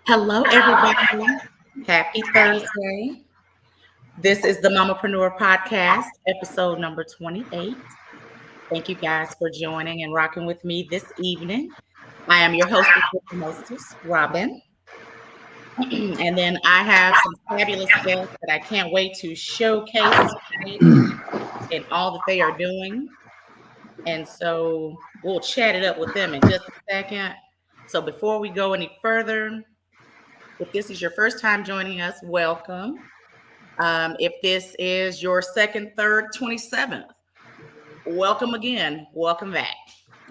Hello, everybody. Happy Thursday. This is the Mamaprenuer Podcast, episode number 28. Thank you guys for joining and rocking with me this evening. I am your hostess with the mostest, Robin. And then I have some fabulous guests that I can't wait to showcase tonight and all that they are doing. And so we'll chat it up with them in just a second. So before we go any further, if this is your first time joining us, welcome. If this is your second, third, 27th, welcome again. Welcome back.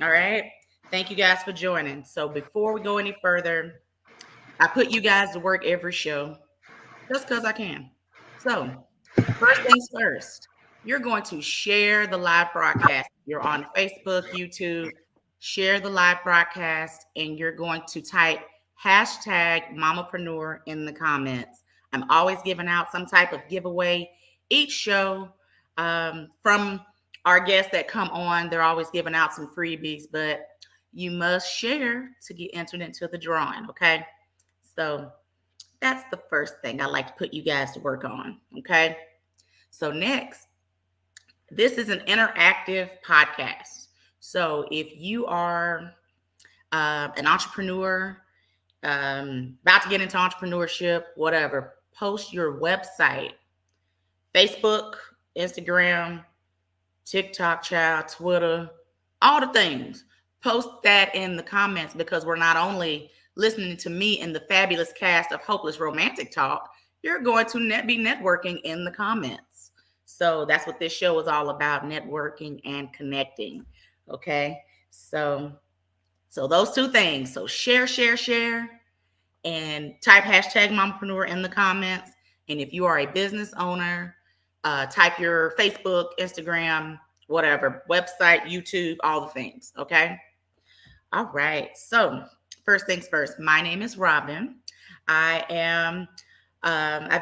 All right. Thank you guys for joining. So before we go any further, I put you guys to work every show just because I can. So, first things first, you're going to share the live broadcast. You're on Facebook, YouTube, share the live broadcast, and you're going to type hashtag Mamapreneur in the comments. I'm always giving out some type of giveaway each show from our guests that come on. They're always giving out some freebies, but you must share to get entered into the drawing, okay? So that's the first thing I like to put you guys to work on, okay? So next, this is an interactive podcast. So if you are an entrepreneur, about to get into entrepreneurship, whatever, post your website, Facebook, Instagram, TikTok, child, Twitter, all the things. Post that in the comments because we're not only listening to me and the fabulous cast of Hopeless Romantic Talk, you're going to be networking in the comments. So that's what this show is all about, networking and connecting. Okay. So those two things. So share, and type hashtag Mompreneur in the comments. And if you are a business owner, type your Facebook, Instagram, whatever, website, YouTube, all the things. Okay. All right. So first things first, my name is Robin. I've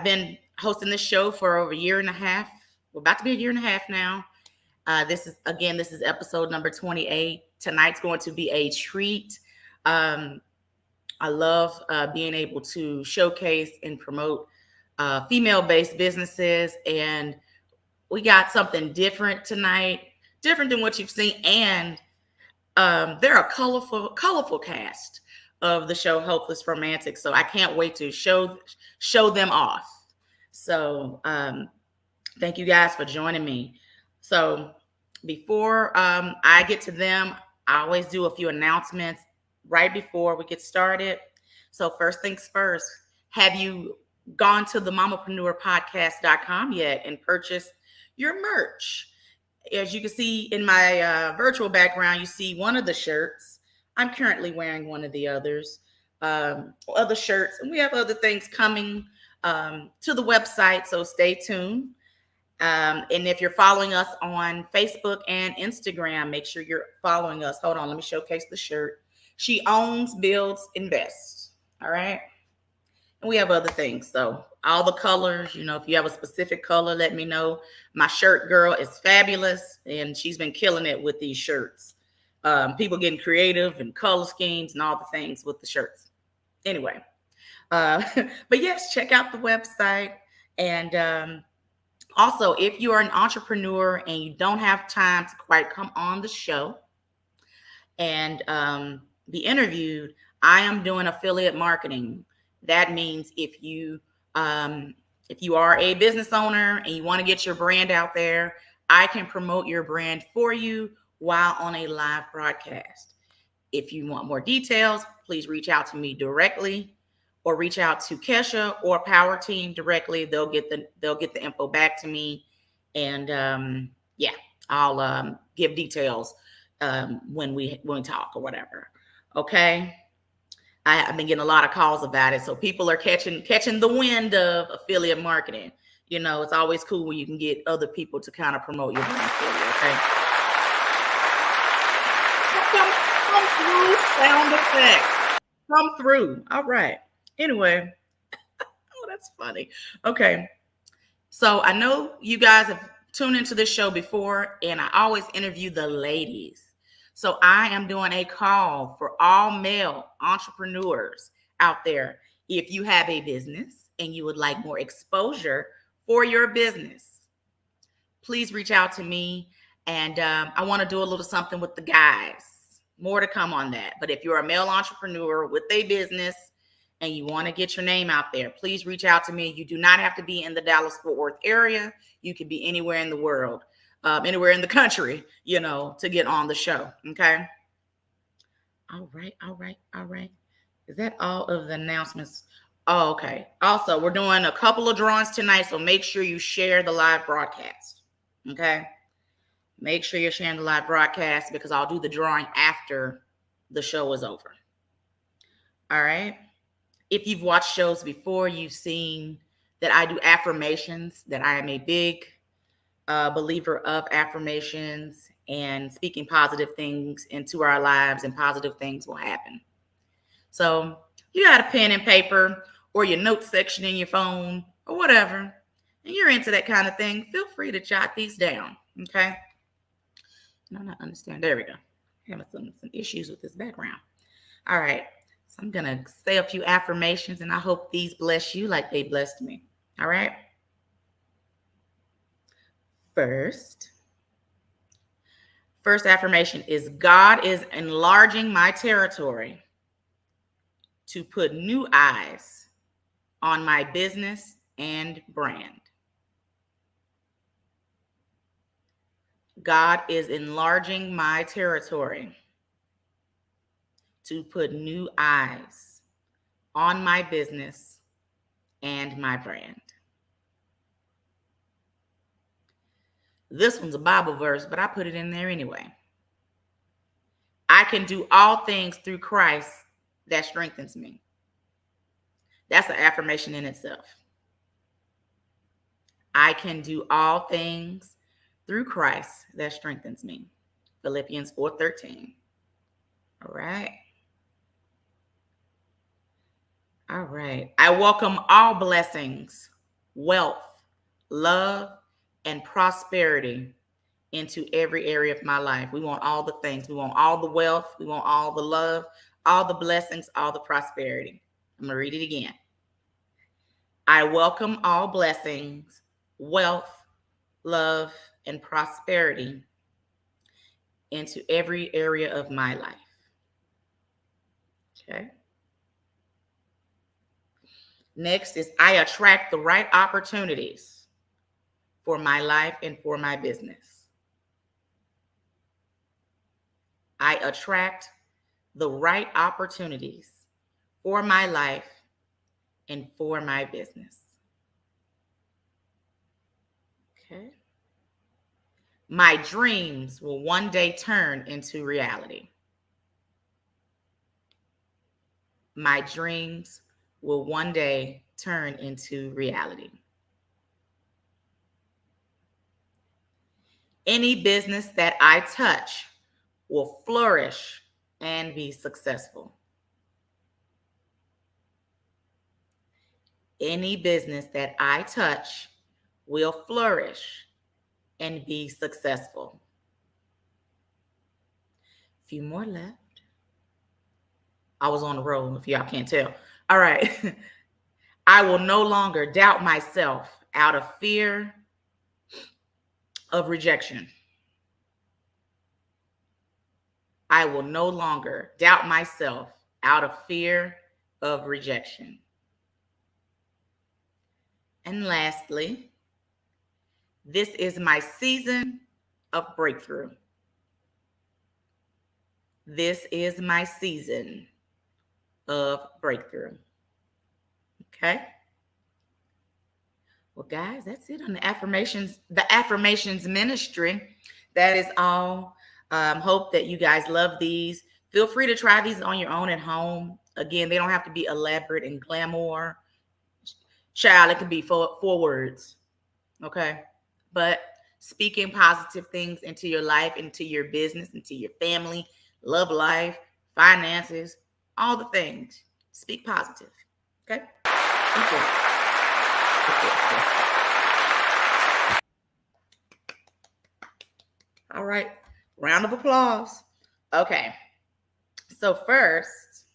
been hosting this show for over a year and a half. We're about to be a year and a half now. This is episode number 28. Tonight's going to be a treat. I love being able to showcase and promote female-based businesses. And we got something different tonight, different than what you've seen. And they're a colorful cast of the show Hopeless Romantic. So I can't wait to show them off. So thank you guys for joining me. So before I get to them, I always do a few announcements right before we get started. So first things first, have you gone to the mamaprenuerpodcast.com yet and purchased your merch? As you can see in my virtual background, you see one of the shirts. I'm currently wearing one of the others, other shirts, and we have other things coming to the website, so stay tuned. And if you're following us on Facebook and Instagram, make sure you're following us. Hold on, let me showcase the shirt. She owns, builds, invests. All right. And we have other things. So all the colors, if you have a specific color, let me know. My shirt girl is fabulous, and she's been killing it with these shirts. People getting creative and color schemes and all the things with the shirts. Anyway, but yes, check out the website. And also, if you are an entrepreneur and you don't have time to quite come on the show and be interviewed, I am doing affiliate marketing. That means if you are a business owner and you want to get your brand out there, I can promote your brand for you while on a live broadcast. If you want more details, please reach out to me directly or reach out to Kesha or Power Team directly. They'll get the info back to me. And I'll give details when we talk or whatever. Okay. I've been getting a lot of calls about it. So people are catching the wind of affiliate marketing. It's always cool when you can get other people to kind of promote your brand for you. Okay. Come through, sound effect. Come through. All right. Anyway. Oh, that's funny. Okay. So I know you guys have tuned into this show before, and I always interview the ladies. So I am doing a call for all male entrepreneurs out there. If you have a business and you would like more exposure for your business, please reach out to me. And I want to do a little something with the guys. More to come on that. But if you're a male entrepreneur with a business and you want to get your name out there, please reach out to me. You do not have to be in the Dallas-Fort Worth area. You can be anywhere in the world, anywhere in the country, to get on the show. Okay. All right. Is that all of the announcements? Oh, okay. Also, we're doing a couple of drawings tonight, so make sure you share the live broadcast. Okay. Make sure you're sharing the live broadcast because I'll do the drawing after the show is over. All right. If you've watched shows before, you've seen that I do affirmations, that I am a big believer of affirmations and speaking positive things into our lives, and positive things will happen. So you got a pen and paper or your notes section in your phone or whatever, and you're into that kind of thing, feel free to jot these down. Okay. No, not understand. There we go. Having some issues with this background. All right. So I'm going to say a few affirmations, and I hope these bless you like they blessed me. All right. First affirmation is God is enlarging my territory to put new eyes on my business and brand. God is enlarging my territory to put new eyes on my business and my brand. This one's a Bible verse, but I put it in there anyway. I can do all things through Christ that strengthens me. That's an affirmation in itself. I can do all things through Christ that strengthens me. Philippians 4:13. All right. All right. I welcome all blessings, wealth, love, and prosperity into every area of my life. We want all the things. We want all the wealth. We want all the love, all the blessings, all the prosperity. I'm going to read it again. I welcome all blessings, wealth, love, and prosperity into every area of my life. Okay. Next is I attract the right opportunities for my life and for my business. I attract the right opportunities for my life and for my business. Okay. My dreams will one day turn into reality. My dreams will one day turn into reality. Any business that I touch will flourish and be successful. Any business that I touch will flourish and be successful. A few more left. I was on the road, if y'all can't tell. All right. I will no longer doubt myself out of fear of rejection. I will no longer doubt myself out of fear of rejection. And lastly, this is my season of breakthrough. This is my season of breakthrough. Okay. Well, guys, that's it on the affirmations ministry. That is all. Hope that you guys love these. Feel free to try these on your own at home. Again, they don't have to be elaborate and glamour. Child, it could be four words. Okay. But speaking positive things into your life, into your business, into your family, love life, finances, all the things. Speak positive. Okay. All right. Round of applause. Okay. So first,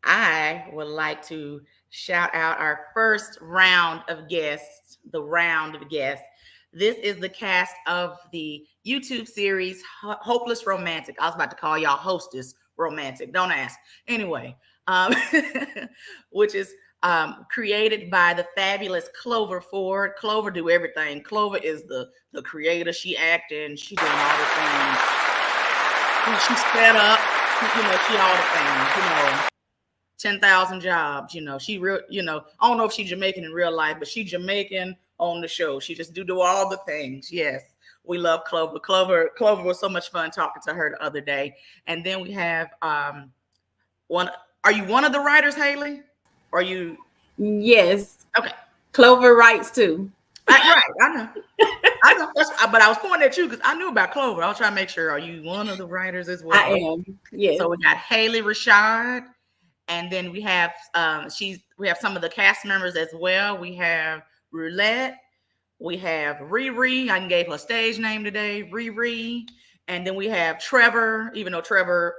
I would like to shout out our first round of guests, the round of guests. This is the cast of the YouTube series Hopeless Romantic. I was about to call y'all Hostess Romantic. Don't ask. Anyway, um, which is created by the fabulous Clover Ford. Clover do everything. Clover is the creator. She acting. She doing all the things. She set up. She all the things. 10,000 jobs. She real. I don't know if she's Jamaican in real life, but she Jamaican on the show. She just do all the things. Yes, we love Clover. Clover was so much fun talking to her the other day. And then we have one. Are you one of the writers, Haley? Or are you? Yes. Okay. Clover writes too. Right. I know. But I was pointing at you because I knew about Clover. I was trying to make sure. Are you one of the writers as well? I am. Yes. So we got Haley Rashad. And then we have we have some of the cast members as well. We have Roulette. We have Riri. I gave her a stage name today, Riri. And then we have Trevor, even though Trevor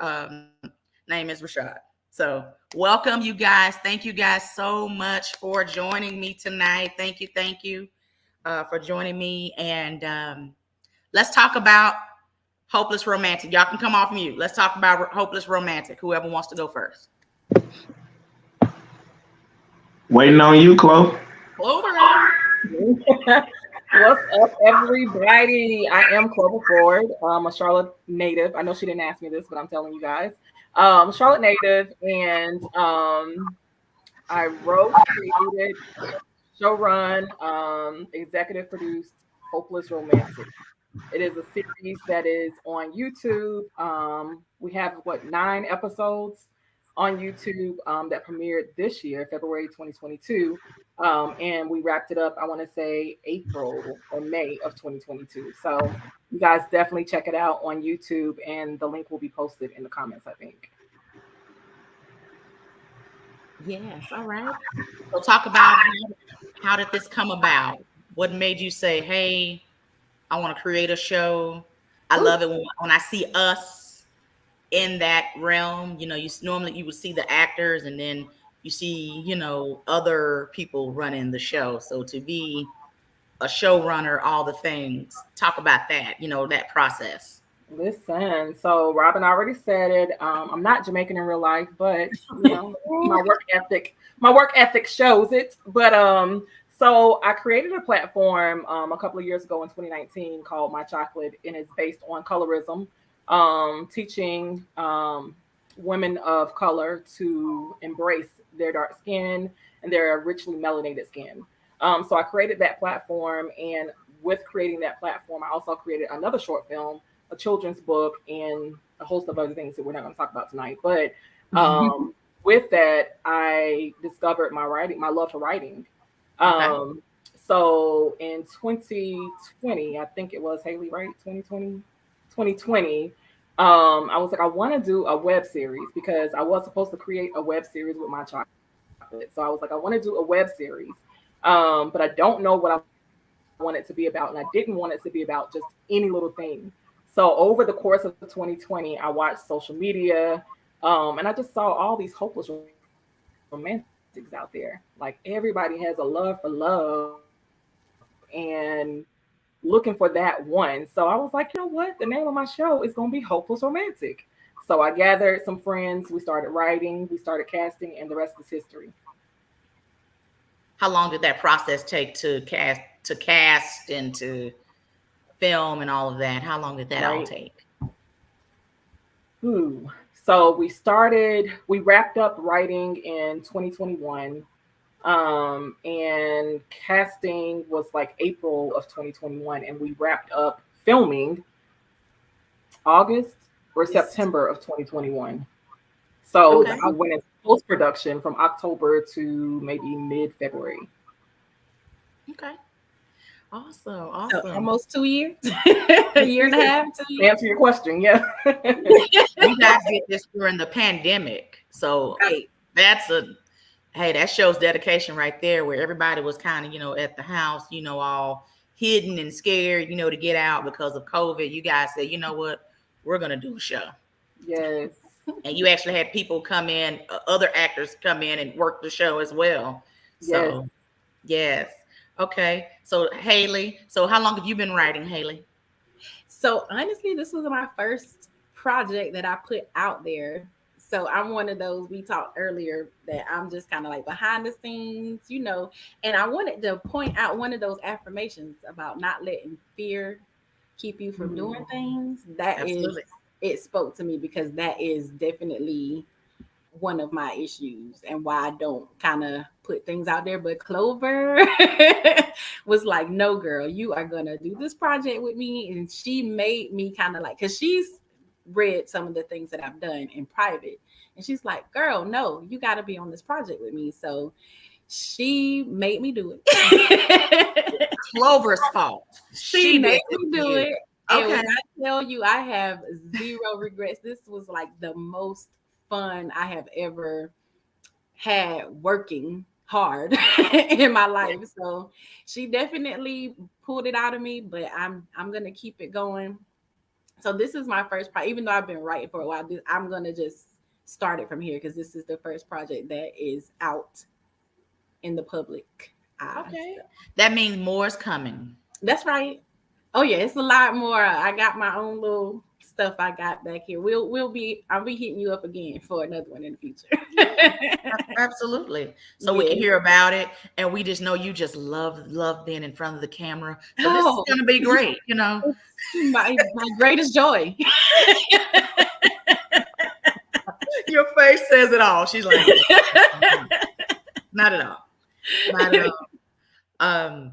name is Rashad. So welcome, you guys. Thank you guys so much for joining me tonight. Thank you for joining me. And let's talk about Hopeless Romantic. Y'all can come off mute. Let's talk about Hopeless Romantic. Whoever wants to go first. Waiting on you, Chloe. Clover. What's up, everybody? I am Clover Ford. I'm a Charlotte native. I know she didn't ask me this, but I'm telling you guys. Charlotte native, and I wrote, created, showrun, executive produced Hopeless Romantic. It is a series that is on YouTube. We have 9 episodes on YouTube that premiered this year, February 2022. And we wrapped it up, I want to say April or May of 2022. So you guys definitely check it out on YouTube, and the link will be posted in the comments, I think. Yes, all right. So talk about how did this come about? What made you say, hey, I want to create a show? I love it when I see us in that realm. You normally you would see the actors, and then you see, other people running the show. So to be a showrunner, all the things, talk about that, that process. Listen, so Robin already said it. I'm not Jamaican in real life, but my work ethic shows it. But so I created a platform a couple of years ago in 2019 called My Chocolate, and it's based on colorism, teaching women of color to embrace their dark skin and their richly melanated skin. So I created that platform, and with creating that platform, I also created another short film, a children's book, and a host of other things that we're not going to talk about tonight. But with that, I discovered my love for writing. Okay. So in 2020, I think it was, Haley, right? 2020. I was like, I want to do a web series because I was supposed to create a web series with My Chocolate. So I was like, I want to do a web series, but I don't know what I want it to be about. And I didn't want it to be about just any little thing. So over the course of 2020, I watched social media, and I just saw all these hopeless romantics out there. Like, everybody has a love for love and looking for that one. So I was like, you know what? The name of my show is going to be Hopeless Romantic. So I gathered some friends. We started writing, we started casting, and the rest is history. How long did that process take to cast and to film and all of that? How long did that all take? So we wrapped up writing in 2021. And casting was like April of 2021, and we wrapped up filming August or September of 2021. So I went into post-production from October to maybe mid-February. Okay. Awesome. So almost 2 years. A year and a half. 2 years. Answer your question, yeah. You guys did this during the pandemic. So that shows dedication right there, where everybody was kind of, at the house, all hidden and scared, to get out because of COVID. You guys said, you know what, we're going to do a show. Yes. And you actually had people come in, other actors come in and work the show as well. So, yes. Okay. So, Haley, so how long have you been writing, Haley? So honestly, this was my first project that I put out there. So I'm one of those, we talked earlier, that I'm just kind of like behind the scenes, and I wanted to point out one of those affirmations about not letting fear keep you from doing things. Absolutely. It spoke to me because that is definitely one of my issues and why I don't kind of put things out there. But Clover was like, no, girl, you are going to do this project with me. And she made me kind of like, because she's read some of the things that I've done in private. And she's like, girl, no, you got to be on this project with me. So she made me do it. Clover's fault. She made me do it. And when I tell you, I have zero regrets. This was like the most fun I have ever had working hard in my life. So she definitely pulled it out of me, but I'm gonna keep it going. So this is my first project, even though I've been writing for a while. I'm gonna just start it from here because this is the first project that is out in the public eye. Okay, that means more is coming. That's right. Oh yeah, it's a lot more. I got my own little stuff I got back here. I'll be hitting you up again for another one in the future. Absolutely. So we can hear about it, and we just know you just love being in front of the camera. So this is gonna be great, My greatest joy. Your face says it all. She's like, not at all. Not at all.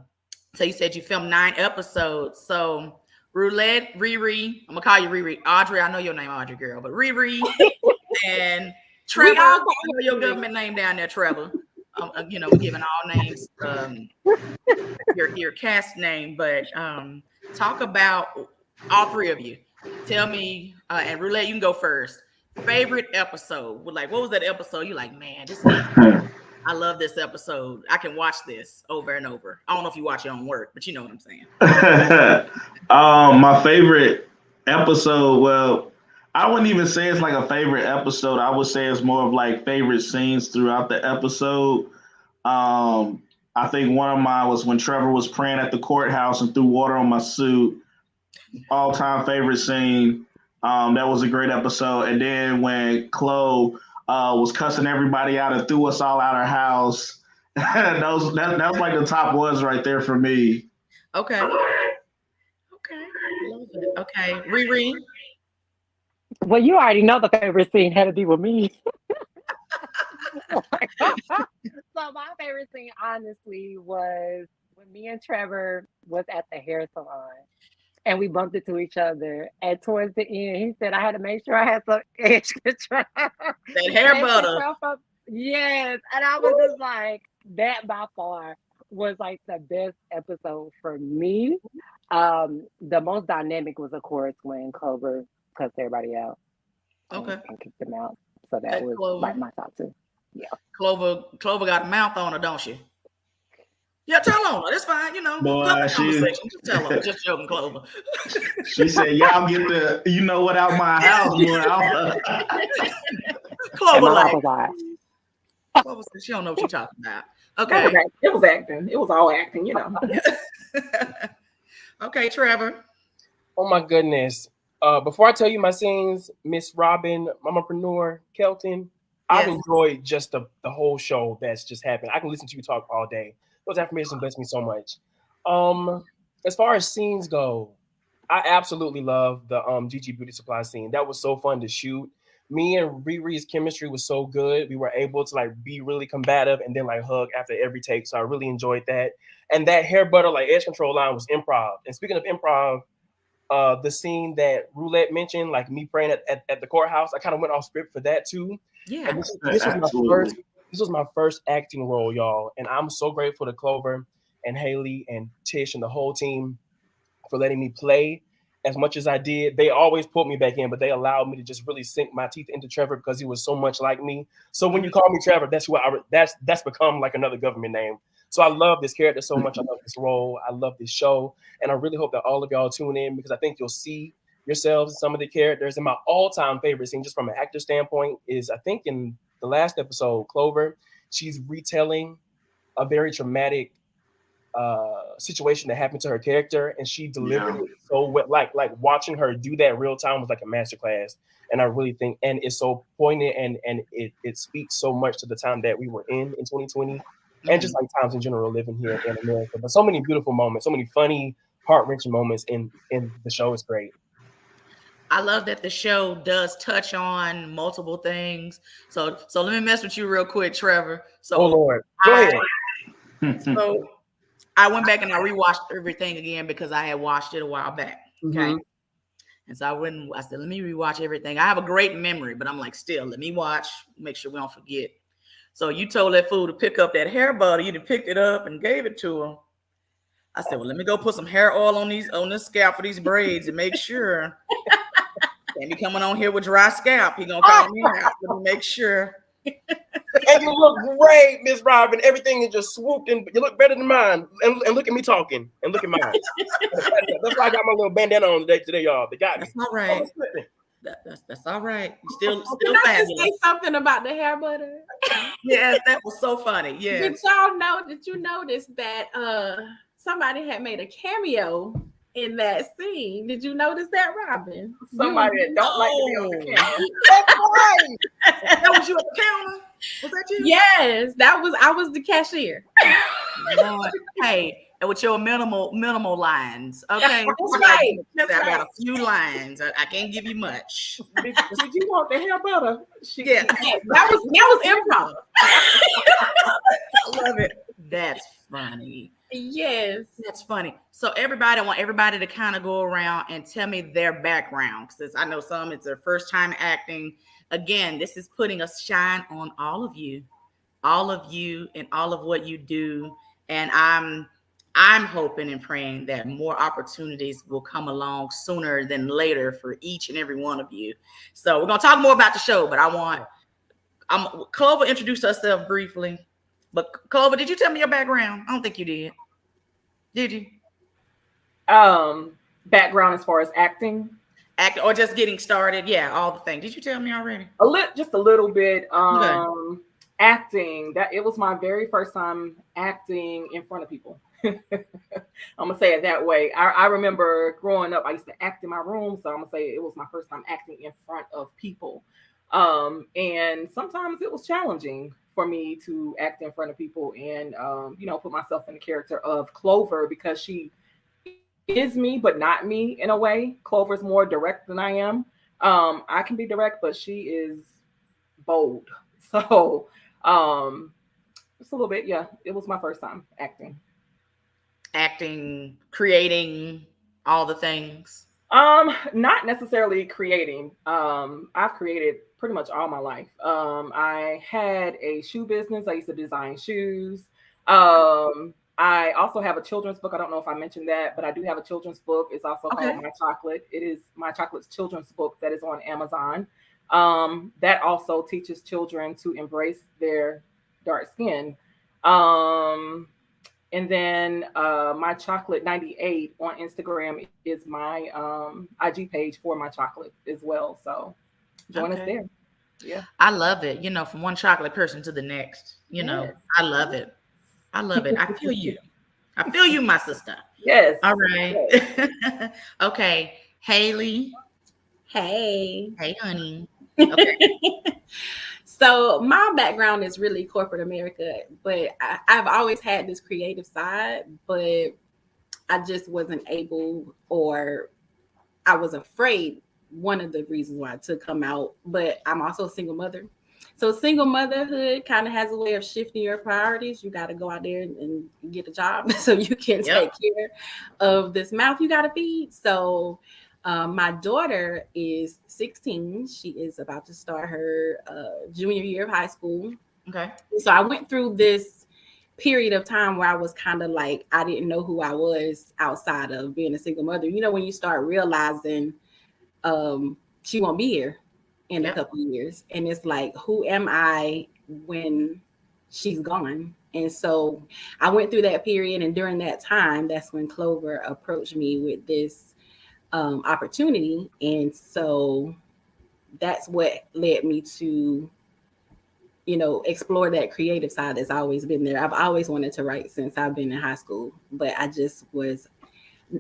So you said you filmed 9 episodes. So Roulette, Riri, I'm gonna call you Riri. Audrey, I know your name, Audrey girl, but Riri and Trevor, I know your government name down there, Trevor. We're giving all names, your cast name, but talk about all 3 of you. Tell me, and Roulette, you can go first. Favorite episode? What was that episode? You like, man, I love this episode. I can watch this over and over. I don't know if you watch your own work, but you know what I'm saying. My favorite episode, well, I wouldn't even say it's like a favorite episode. I would say it's more of like favorite scenes throughout the episode. I think one of mine was when Trevor was praying at the courthouse and threw water on my suit. All-time favorite scene. That was a great episode. And then when Chloe was cussing everybody out and threw us all out of our house. that was like the top ones right there for me. Okay. Love it. Okay. Riri. Well, you already know the favorite scene had to be with me. So my favorite scene, honestly, was when me and Trevor was at the hair salon. And we bumped into each other. And towards the end, he said, I had to make sure I had some edge control. That hair butter. Yes. And I was just like, that by far was like the best episode for me. The most dynamic was, of course, when Clover cussed everybody out. Okay. And kicked them out. So that was Clover. Like my top 2. Yeah. Clover got a mouth on her, don't she? Yeah, tell on her. That's fine. Boy, just tell her. Just joking, Clover. She said, y'all get the, out my house, boy. Clover like, Clover said she don't know what you're talking about. Okay. It was acting. It was all acting, Okay, Trevor. Oh, my goodness. Before I tell you my scenes, Miss Robin, Mamaprenuer, Kelton, I've enjoyed just the whole show that's just happened. I can listen to you talk all day. Those affirmations bless me so much. As far as scenes go, I absolutely love the Gigi Beauty Supply scene. That was so fun to shoot. Me and Riri's chemistry was so good. We were able to like be really combative and then like hug after every take. So I really enjoyed that. And that hair butter like edge control line was improv. And speaking of improv, the scene that Roulette mentioned, like me praying at the courthouse, I kind of went off script for that too. Yeah, this was my first acting role, y'all. And I'm so grateful to Clover and Haley and Tish and the whole team for letting me play as much as I did. They always pulled me back in, but they allowed me to just really sink my teeth into Trevor because he was so much like me. So when you call me Trevor, that's become like another government name. So I love this character so much. I love this role. I love this show. And I really hope that all of y'all tune in because I think you'll see yourselves, some of the characters. And my all-time favorite scene, just from an actor standpoint, is I think in the last episode, Clover, she's retelling a very traumatic situation that happened to her character, and she delivered it so well. Like watching her do that real time was like a masterclass. And I really think, and it's so poignant, and it speaks so much to the time that we were in 2020, and just like times in general living here in America. But so many beautiful moments, so many funny, heart-wrenching moments in the show. Is great. I love that the show does touch on multiple things. So let me mess with you real quick, Trevor. So, oh Lord, go ahead. So I went back and I rewatched everything again because I had watched it a while back. Okay. Mm-hmm. And so I said, let me rewatch everything. I have a great memory, but I'm like, still, let me watch, make sure we don't forget. So you told that fool to pick up that hair butter. You picked it up and gave it to him. I said, well, let me go put some hair oil on this scalp for these braids and make sure. Can't be coming on here with dry scalp. He gonna call me out. Let me make sure. And you look great, Miss Robin. Everything is just swooped in. You look better than mine. And look at me talking. And look at mine. That's why I got my little bandana on today, y'all. They got me. That's all right. That's all right. You still Can I just say something about the hair butter? Yes, that was so funny. Yeah. Did you notice that somebody had made a cameo in that scene? Did you notice that, Robin? Somebody that don't like to be on the camera. That's right. That was you at the counter? Was that you? Yes, I was the cashier. Lord. Hey, and with your minimal lines. Okay. That's right. I got a few lines. I can't give you much. Did you want the hair butter? Yeah. That was improv. I love it. That's funny. Yes, that's funny. So I want everybody to kind of go around and tell me their background, because I know some it's their first time acting. Again, this is putting a shine on all of you and all of what you do. And I'm hoping and praying that more opportunities will come along sooner than later for each and every one of you. So we're gonna talk more about the show, but Clover introduced herself briefly. But Clover, did you tell me your background? I don't think you did. Did you? Background as far as acting or just getting started? Yeah, all the things. Did you tell me already? Just a little bit. Okay. Acting. That it was my very first time acting in front of people. I'm gonna say it that way. I remember growing up, I used to act in my room, so I'm gonna say it was my first time acting in front of people. And sometimes it was challenging for me to act in front of people and put myself in the character of Clover, because she is me but not me in a way. Clover's more direct than I am. I can be direct, but she is bold. So just a little bit. Yeah, it was my first time acting, creating, all the things. Not necessarily creating. I've created pretty much all my life. I had a shoe business. I used to design shoes. I also have a children's book. I don't know if I mentioned that, but I do have a children's book. It's also called My Chocolate. It is My Chocolate's children's book that is on Amazon. That also teaches children to embrace their dark skin. And then My Chocolate 98 on Instagram is my IG page for My Chocolate as well. So join us there. Yeah. I love it. From one chocolate person to the next. I love it. I feel you. I feel you, my sister. Yes. All right. Yes. Okay. Haley. Hey, honey. Okay. So my background is really corporate America, but I've always had this creative side, but I just wasn't able, or I was afraid. One of the reasons why to come out, but I'm also a single mother. So single motherhood kind of has a way of shifting your priorities. You got to go out there and get a job so you can take care of this mouth you got to feed. So my daughter is 16. She is about to start her junior year of high school. Okay. So I went through this period of time where I was kind of like, I didn't know who I was outside of being a single mother. When you start realizing she won't be here in a couple of years, and it's like, who am I when she's gone? And so I went through that period, and during that time, that's when Clover approached me with this opportunity. And so that's what led me to, explore that creative side that's always been there. I've always wanted to write since I've been in high school, but I just was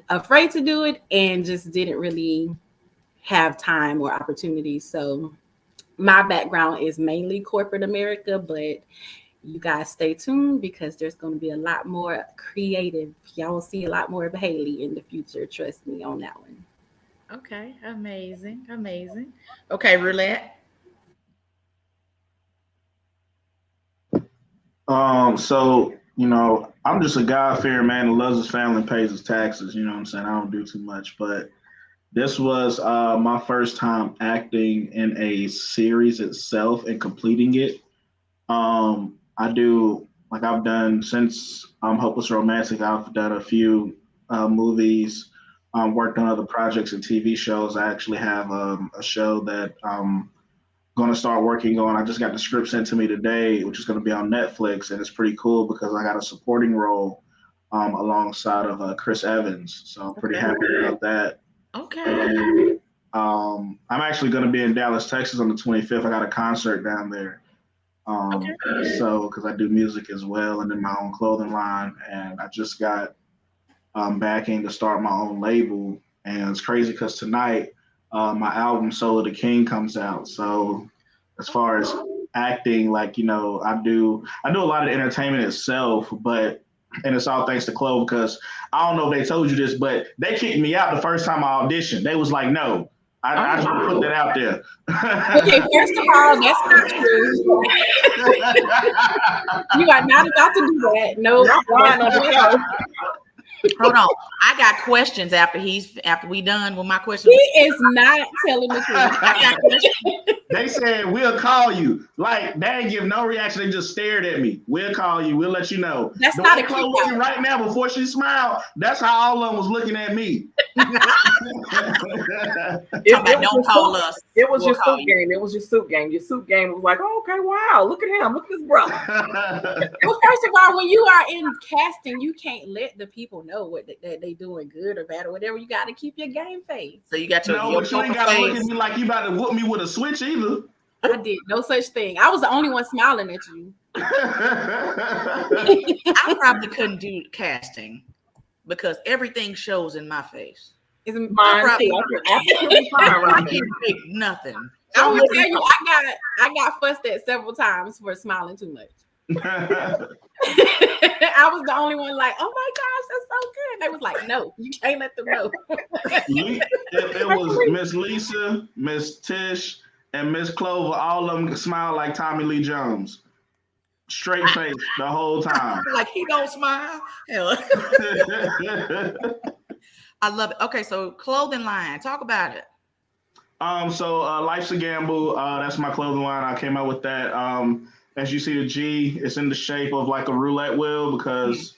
afraid to do it and just didn't really have time or opportunity. So my background is mainly corporate America, but you guys stay tuned because there's going to be a lot more creative. Y'all will see a lot more of Haley in the future. Trust me on that one. Okay, amazing. Okay, Roulette. So, I'm just a God-fearing man who loves his family and pays his taxes. You know what I'm saying? I don't do too much, but this was my first time acting in a series itself and completing it. I've done since Hopeless Romantic, I've done a few movies, worked on other projects and TV shows. I actually have a show that I'm going to start working on. I just got the script sent to me today, which is going to be on Netflix, and it's pretty cool because I got a supporting role alongside of Chris Evans. So I'm pretty happy about that. Okay. And I'm actually going to be in Dallas, Texas on the 25th. I got a concert down there. So because I do music as well and then my own clothing line, and I just got backing to start my own label. And it's crazy because tonight my album Soul of the King comes out. So as far as acting, I do a lot of entertainment itself, and it's all thanks to Clove, because I don't know if they told you this, but they kicked me out the first time I auditioned. They was like, no. I just want to put that out there. Okay, first of all, that's not true. You are not about to do that. No, Hold on. I got questions after we done with my questions. He is not telling the truth. They said, we'll call you. They didn't give no reaction. They just stared at me. We'll call you. We'll let you know. That's not a clue. Right now, before she smiled, that's how all of them was looking at me. Don't call us. It was your soup game. It was your soup game. Your soup game was like, oh, okay, wow, look at him. Look at this brother. Well, first of all, when you are in casting, you can't let the people know what they doing good or bad or whatever. You got to keep your game face. So you got to but you ain't got to look at me like you about to whoop me with a switch either. I did no such thing. I was the only one smiling at you. I probably couldn't do casting because everything shows in my face. It's mine too. I can't make nothing. I will tell you, I got fussed at several times for smiling too much. I was the only one like, oh my gosh, that's so good. They was like, no, you can't let them know. It was Miss Lisa, Miss Tish, and Miss Clover. All of them smiled like Tommy Lee Jones. Straight face the whole time. Like he don't smile. I love it. Okay, so clothing line. Talk about it. So Life's a Gamble. That's my clothing line. I came up with that. As you see the G, it's in the shape of like a roulette wheel because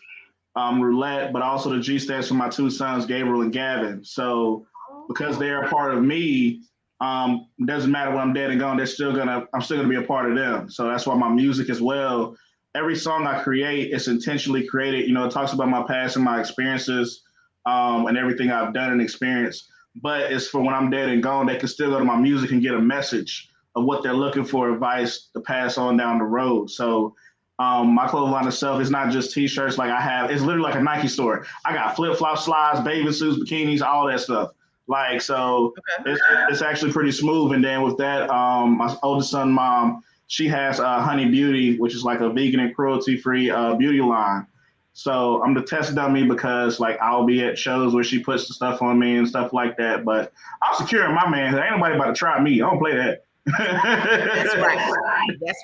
roulette, but also the G stands for my two sons, Gabriel and Gavin. So because they're a part of me, doesn't matter when I'm dead and gone, I'm still gonna be a part of them. So that's why my music as well. Every song I create, it's intentionally created. It talks about my past and my experiences, and everything I've done and experienced. But it's for when I'm dead and gone, they can still go to my music and get a message of what they're looking for, advice to pass on down the road. So my clothing line itself is not just t-shirts like I have. It's literally like a Nike store. I got flip-flops, slides, bathing suits, bikinis, all that stuff. It's actually pretty smooth. And then with that, my oldest son, mom, she has Honey Beauty, which is like a vegan and cruelty-free beauty line. So I'm the test dummy because I'll be at shows where she puts the stuff on me and stuff like that. But I'm securing my man. Ain't nobody about to try me. I don't play that. That's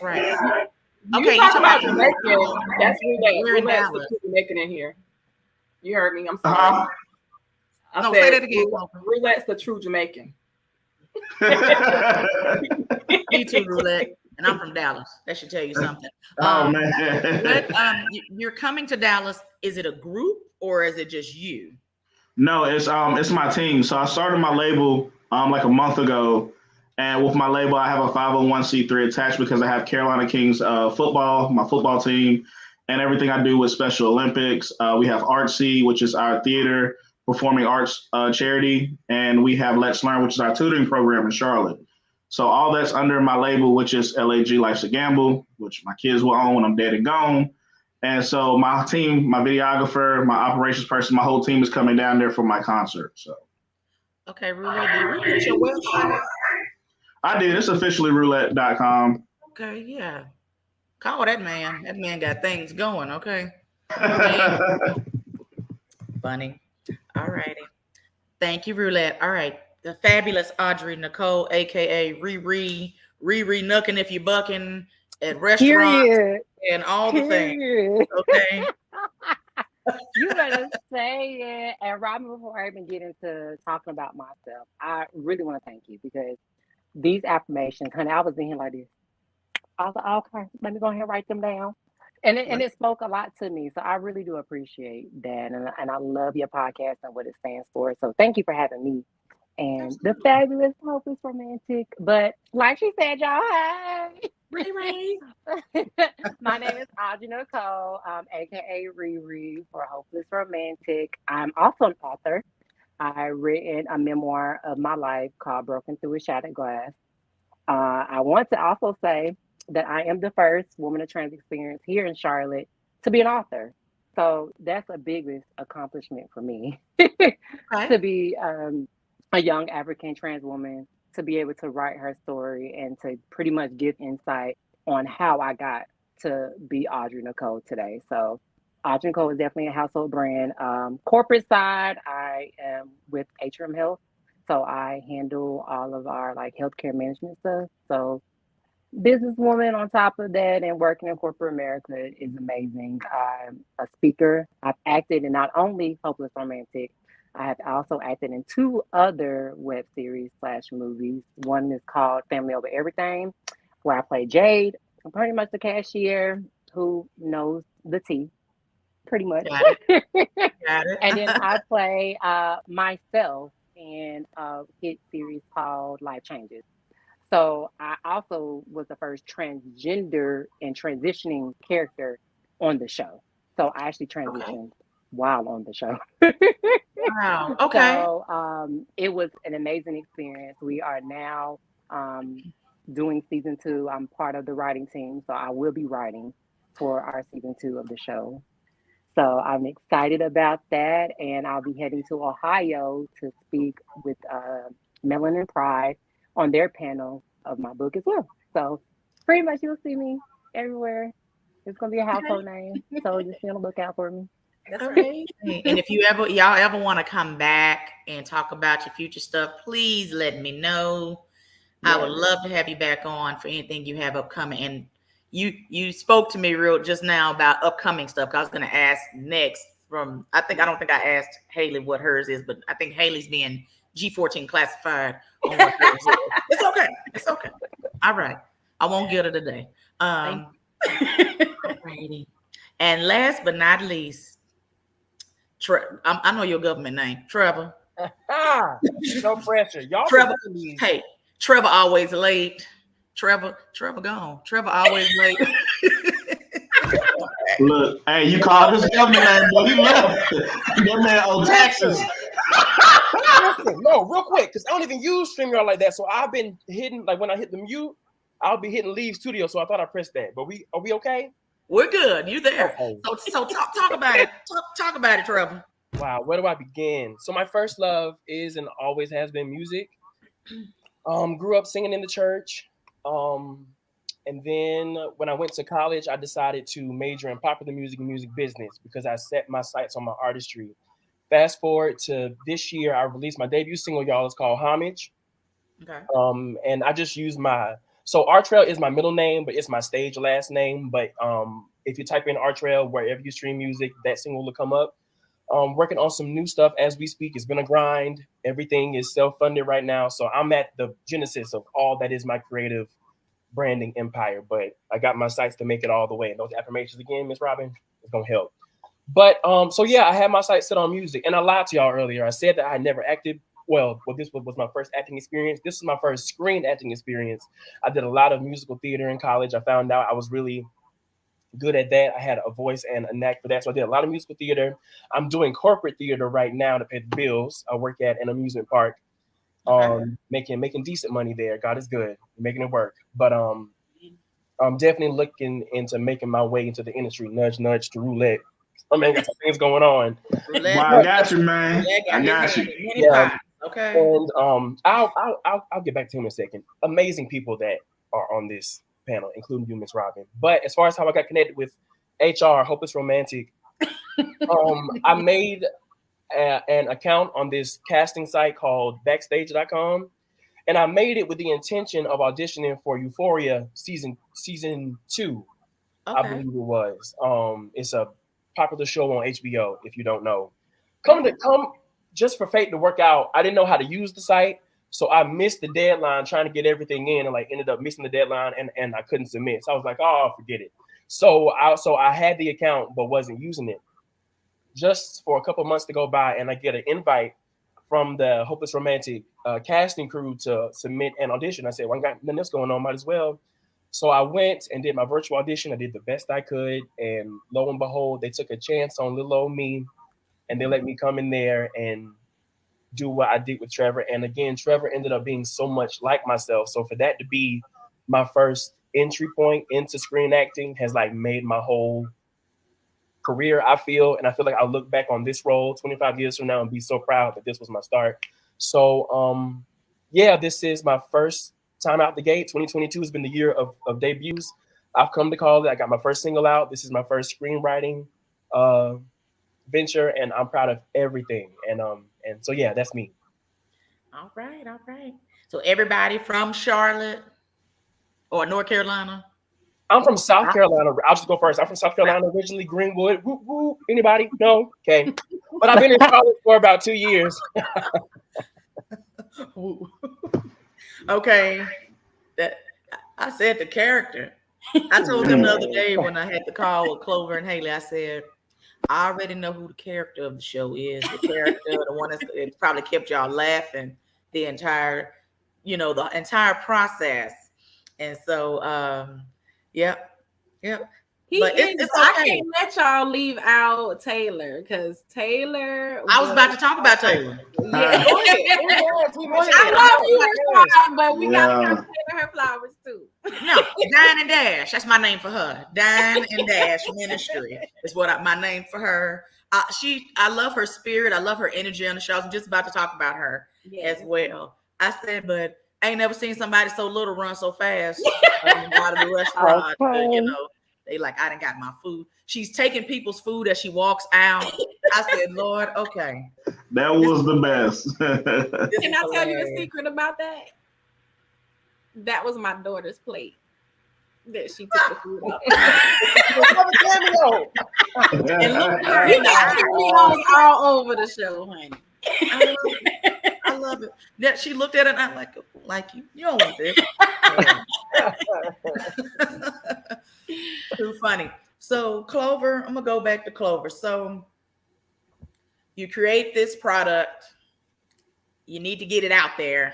right. Okay, you talk about Jamaican. That's Roulette's the Jamaican in here. You heard me. I'm sorry. I said, say that again. Roulette's the true Jamaican. Me too, Roulette. And I'm from Dallas. That should tell you something. Oh man. But you're coming to Dallas. Is it a group or is it just you? No, it's my team. So I started my label like a month ago. And with my label, I have a 501c3 attached because I have Carolina Kings football, my football team, and everything I do with Special Olympics. We have Artsy, which is our theater. performing arts charity, and we have Let's Learn, which is our tutoring program in Charlotte. So all that's under my label, which is LAG Life's a Gamble, which my kids will own when I'm dead and gone. And so my team, my videographer, my operations person, my whole team is coming down there for my concert. So. Okay, Roulette, did you get your website? I did. It's officially roulette.com. Okay, yeah. Call that man. That man got things going, okay? Funny. All righty. Thank you, Roulette. All right. The fabulous Audrey Nicole, aka Riri Nookin' if you bucking at restaurants and all the things. Okay. You better say it. And Robin, before I even get into talking about myself, I really want to thank you because these affirmations, honey, I was in here like this. I was like, okay, let me go ahead and write them down. And it spoke a lot to me. So I really do appreciate that. And I love your podcast and what it stands for. So thank you for having me. And the fabulous, hopeless romantic. But like she said, y'all, hey. Riri. My name is Audrey Nicole, aka Riri for Hopeless Romantic. I'm also an author. I've written a memoir of my life called Broken Through a Shattered Glass. I want to also say that I am the first woman of trans experience here in Charlotte to be an author. So that's a biggest accomplishment for me to be a young African trans woman, to be able to write her story and to pretty much give insight on how I got to be Audrey Nicole today. So Audrey Nicole is definitely a household brand. Corporate side, I am with Atrium Health. So I handle all of our like healthcare management stuff. So businesswoman on top of that and working in corporate America is amazing. I'm a speaker. I've acted in not only Hopeless Romantic, I have also acted in 2 other web series / movies. One is called Family Over Everything, where I play Jade. I'm pretty much the cashier who knows the tea, pretty much. Got it. And then I play myself in a hit series called Life Changes. So I also was the first transgender and transitioning character on the show. So I actually transitioned while on the show. Wow. Okay. So it was an amazing experience. We are now doing season 2. I'm part of the writing team, so I will be writing for our season 2 of the show. So I'm excited about that, and I'll be heading to Ohio to speak with Melanin Pride on their panel of my book as well. So pretty much you'll see me everywhere. It's gonna be a household name, so just be on the lookout for me. That's right. And if y'all ever want to come back and talk about your future stuff, please let me know. I would love to have you back on for anything you have upcoming. And you spoke to me real just now about upcoming stuff. I was going to ask next I don't think I asked Haley what hers is, but I think Haley's being G14 classified on what hers is. It's okay. It's okay. All right. I won't get her today. Alrighty. And last but not least, I know your government name, Trevor. No pressure, y'all. Trevor, hey, Trevor always late. Trevor gone. Trevor always late. Look, hey, you called his government name, but he left. That man owed taxes. Listen, no, real quick, because I don't even use StreamYard like that. So I've been hitting, like when I hit the mute, I'll be hitting Leave Studio. So I thought I pressed that. But are we okay? We're good. You there? Okay. So talk about it. Talk about it, Trevor. Wow, where do I begin? So my first love is and always has been music. Grew up singing in the church. And then when I went to college, I decided to major in popular music and music business because I set my sights on my artistry. Fast forward to this year, I released my debut single, y'all. It's called Homage. Okay. And I just used so Artrail is my middle name, but it's my stage last name. But if you type in Artrail, wherever you stream music, that single will come up. Working on some new stuff as we speak. It's been a grind. Everything is self-funded right now. So I'm at the genesis of all that is my creative branding empire. But I got my sights to make it all the way. And those affirmations again, Miss Robin, it's going to help. But so yeah, I had my sights set on music. And I lied to y'all earlier. I said that I never acted. Well, this was my first acting experience. This is my first screen acting experience. I did a lot of musical theater in college. I found out I was really good at that. I had a voice and a knack for that. So I did a lot of musical theater. I'm doing corporate theater right now to pay the bills. I work at an amusement park, making decent money there. God is good, making it work. But I'm definitely looking into making my way into the industry. Nudge, nudge to roulette. I mean, got some things going on. Well, I got you, man. I got you. Yeah. Okay. And I'll get back to him in a second. Amazing people that are on this panel, including you, Miss Robin. But as far as how I got connected with HR, Hopeless Romantic, I made an account on this casting site called Backstage.com, and I made it with the intention of auditioning for Euphoria season 2. Okay. I believe it was. It's a popular show on HBO. If you don't know, come just for fate to work out. I didn't know how to use the site, so I missed the deadline trying to get everything in, and like ended up missing the deadline, and I couldn't submit. So I was like, oh, forget it. So I had the account but wasn't using it. Just for a couple months to go by, and I get an invite from the Hopeless Romantic casting crew to submit an audition. I said, well, I got nothing else going on, might as well. So I went and did my virtual audition. I did the best I could, and lo and behold, they took a chance on little old me, and they let me come in there and do what I did with Trevor. And again, Trevor ended up being so much like myself. So for that to be my first entry point into screen acting has like made my whole career, I feel. And I feel like I'll look back on this role 25 years from now and be so proud that this was my start. So this is my first time out the gate. 2022 has been the year of debuts. I've come to call it. I got my first single out. This is my first screenwriting venture, and I'm proud of everything. And so yeah, that's me. All right. So everybody from Charlotte or North Carolina? I'm from South Carolina. I'll just go first. I'm from South Carolina originally, Greenwood. Woo, woo. Anybody? No? Okay. But I've been in Charlotte for about 2 years. Okay. I said the character. I told them the other day when I had the call with Clover and Haley, I said, I already know who the character of the show is. The character, the one that's it probably kept y'all laughing the entire process. And so, yep. I can't let y'all leave out Taylor, because Taylor. I was about to talk about Taylor. Yeah, go ahead. I love you, but we got to give Taylor her flowers too. No, Dine and Dash. That's my name for her. Dine and Dash Ministry is what my name for her. I love her spirit. I love her energy on the show. I was just about to talk about her as well. I said, but I ain't never seen somebody so little run so fast out of the restaurant. They like, I done got my food. She's taking people's food as she walks out. I said, Lord, okay. That was the best. Can I tell you a secret about that? That was my daughter's plate that she took the food off. And look, you got cameos all over the show, honey. I love it. That she looked at it and I'm like you don't want this. Too funny. So Clover, I'm gonna go back to Clover. So you create this product, you need to get it out there.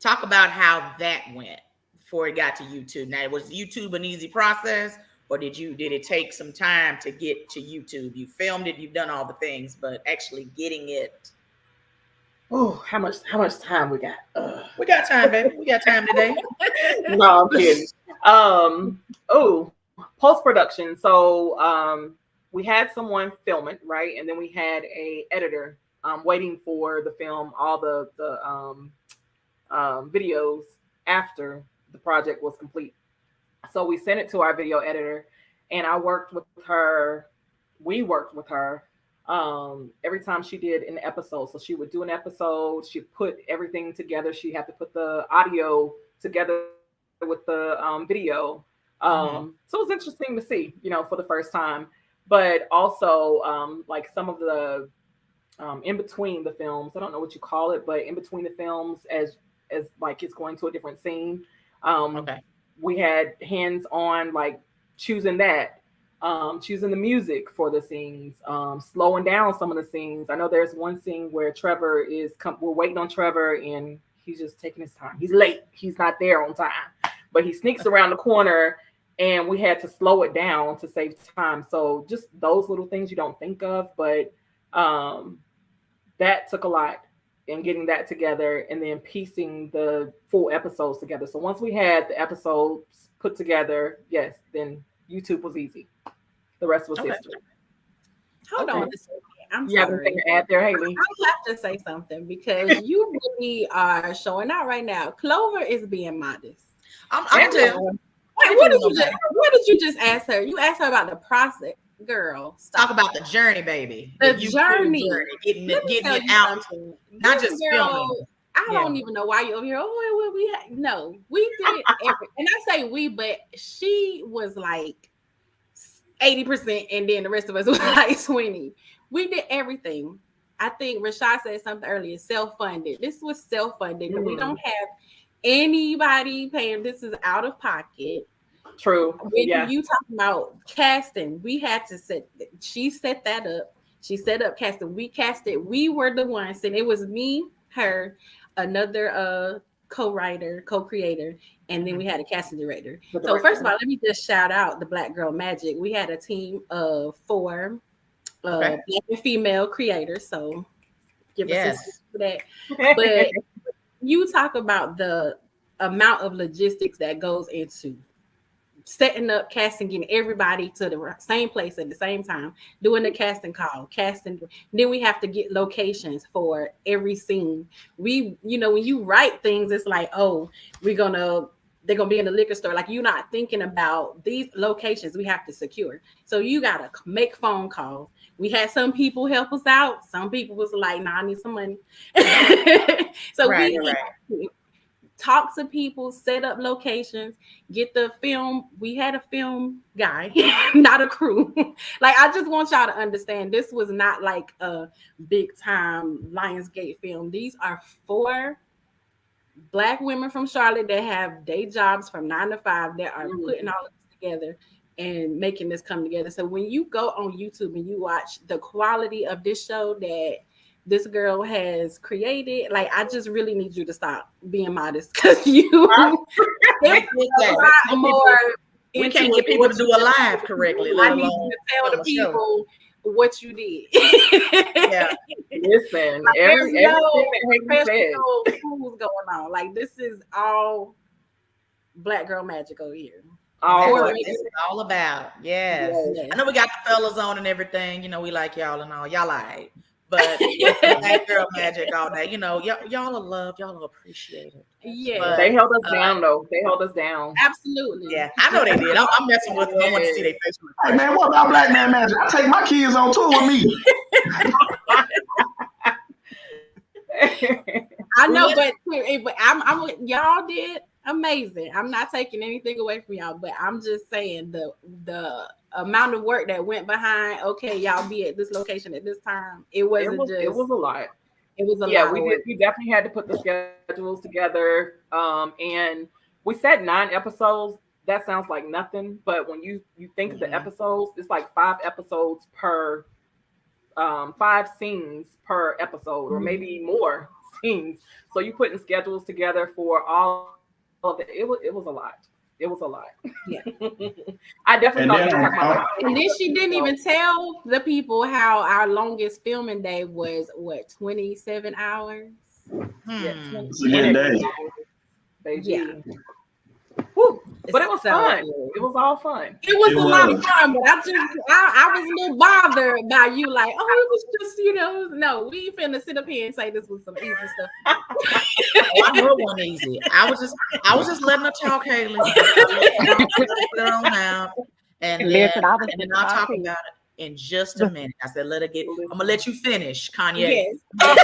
Talk about how that went before it got to YouTube. Now, was YouTube an easy process, or did it take some time to get to YouTube? You filmed it, you've done all the things, but actually getting it. Oh, how much time we got? We got time, baby. We got time today. No, I'm kidding. Post-production. So we had someone film it, right? And then we had a editor waiting for the film, all the videos after the project was complete. So we sent it to our video editor, and I worked with her. We worked with her every time she did an episode. So she would do an episode, she'd put everything together. She had to put the audio together with the video. So it was interesting to see, for the first time. But also like some of the in between the films, I don't know what you call it, but in between the films, as like it's going to a different scene, we had hands on like choosing choosing the music for the scenes, slowing down some of the scenes. I know there's one scene where Trevor we're waiting on Trevor and he's just taking his time. He's late. He's not there on time, but he sneaks around the corner and we had to slow it down to save time. So just those little things you don't think of, but that took a lot in getting that together and then piecing the full episodes together. So once we had the episodes put together, yes, then YouTube was easy. The rest was history. Hold on a second. I'm you have anything to add there, Haley? I have to say something because you really are showing out right now. Clover is being modest. I'm tell. Wait, what did you just ask her? You asked her about the process. Girl, stop. Talk about the journey, baby. The journey. Getting it out. Not just filming. I don't even know why you over here. Oh, well, we did and I say we, but she was like 80%, and then the rest of us was like 20. We did everything. I think Rashad said something earlier, self-funded. This was self-funded. Mm-hmm. We don't have anybody paying. This is out of pocket. True. When you talking about casting, we had to she set that up. She set up casting. We casted. We were the ones, and it was me, her, another co-writer, co-creator, and then we had a casting director. So first of all, let me just shout out the Black Girl Magic. We had a team of 4 Black and female creators. So give us for that. But you talk about the amount of logistics that goes into setting up, casting, getting everybody to the same place at the same time, doing the casting call, casting. Then we have to get locations for every scene. We, when you write things, it's like, oh, they're gonna be in the liquor store. Like, you're not thinking about these locations we have to secure. So you gotta make phone calls. We had some people help us out. Some people was like, nah, I need some money. So we talk to people, set up locations, get the film. We had a film guy, not a crew. Like, I just want y'all to understand, this was not like a big time Lionsgate film. These are 4 Black women from Charlotte that have day jobs from 9 to 5 that are putting all of this together and making this come together. So when you go on YouTube and you watch the quality of this show that this girl has created, like, I just really need you to stop being modest, because you we can't get people to do a live correctly. I need you to tell the people what you did. Listen, like, everything who's going on. Like, this is all Black Girl Magic over here. This is all about. Yes. I know we got the fellas on and everything. We like y'all and all. Y'all like. But Black Girl Magic all day. Y'all are loved. Y'all are appreciated. Yeah. But they held us down, though. They held us down. Absolutely. Yeah. I know they did. I'm messing with them. I want to see their face. Hey, man, what about Black Man Magic? I take my kids on tour with me. I know, but I'm y'all did amazing. I'm not taking anything away from y'all, but I'm just saying the amount of work that went behind. Okay, y'all be at this location at this time. It was a lot. It was a lot. Yeah, we definitely had to put the schedules together. And we said 9 episodes. That sounds like nothing, but when you think of the episodes, it's like 5 episodes per 5 scenes per episode, or maybe more scenes. So you putting schedules together for all of it. It was a lot. It was a lot. Yeah. I definitely thought you were talking about that. And then she didn't even tell the people how our longest filming day was 27 hours. It's a good day. Yeah. Woo. But it was fun. It was all fun. It was a lot of fun, but I was a little bothered by you, like, oh, it was just, no, we finna sit up here and say this was some easy stuff. I know it wasn't easy. I was just letting her talk, Haley. And then I'll talk about it in just a minute. I said, I'm gonna let you finish, Kanye. Yes. And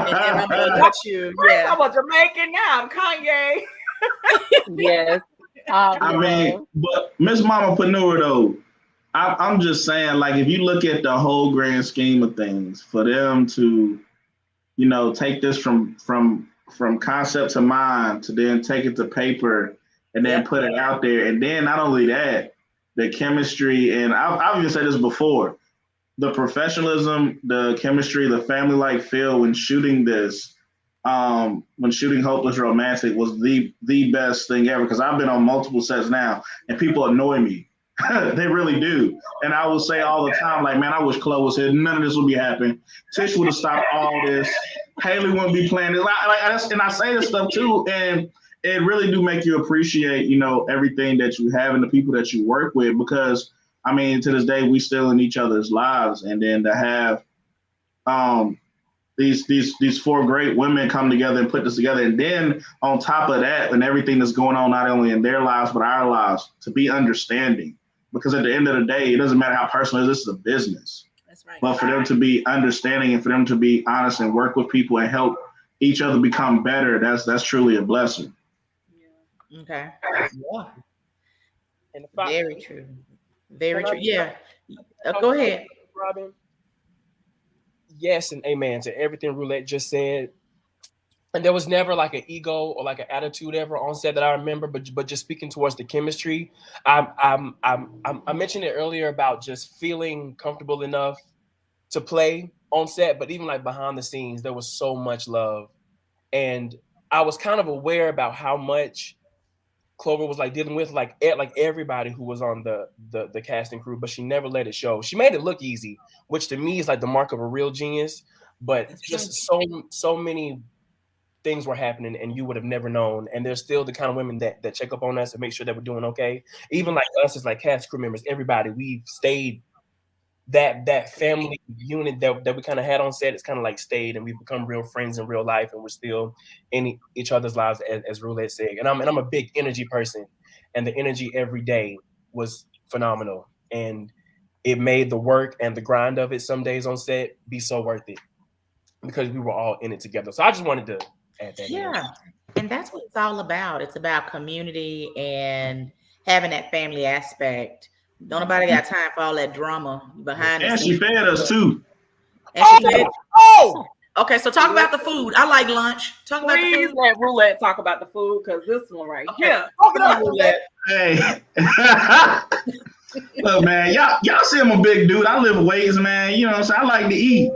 then I'm gonna let you. I'm a Jamaican now. I'm Kanye. Yes. I mean, but Miss Mamaprenuer, though, I'm just saying, like, if you look at the whole grand scheme of things, for them to, take this from concept to mind, to then take it to paper and then put it out there, and then not only that, the chemistry, and I've even said this before, the professionalism, the chemistry, the family-like feel when shooting this, when shooting Hopeless Romantic was the best thing ever, because I've been on multiple sets now and people annoy me. They really do. And I will say all the time, like, man, I wish Chloe was here. None of this would be happening. Tish would have stopped all this. Haley wouldn't be playing this. And I say this stuff too, and it really do make you appreciate, you know, everything that you have and the people that you work with, because I mean, to this day, we still in each other's lives. And then to have these four great women come together and put this together. And then on top of that, and everything that's going on, not only in their lives, but our lives, to be understanding. Because at the end of the day, it doesn't matter how personal it is, this is a business. That's right. But for them to be understanding and for them to be honest and work with people and help each other become better, that's truly a blessing. Yeah. Okay. Yeah. And Very true. Very true. Yeah. Go ahead, Robin. Yes, and amen to everything Roulette just said. And there was never like an ego or like an attitude ever on set that I remember, but just speaking towards the chemistry, I mentioned it earlier about just feeling comfortable enough to play on set, but even like behind the scenes, there was so much love, and I was kind of aware about how much Clover was like dealing with like everybody who was on the casting crew, but she never let it show. She made it look easy, which to me is like the mark of a real genius. But just so many things were happening and you would have never known. And there's still the kind of women that check up on us and make sure that we're doing okay. Even like us as like cast crew members, everybody, we've stayed that family unit that we kind of had on set. It's kind of like stayed, and we've become real friends in real life, and we're still in each other's lives, as Roulette said. And I'm a big energy person, and the energy every day was phenomenal. And it made the work and the grind of it some days on set be so worth it, because we were all in it together. So I just wanted to add that. Yeah. And that's what it's all about. It's about community and having that family aspect. Don't nobody got time for all that drama behind And the she scenes. fed us too. And she fed. Okay, so talk about the food. I like lunch. Talk about the Please food. let Roulette talk about the food, because this one right here. Talk about Roulette. Hey. Look, man, y'all see I'm a big dude. I lift weights, man. You know what I'm saying? I like to eat.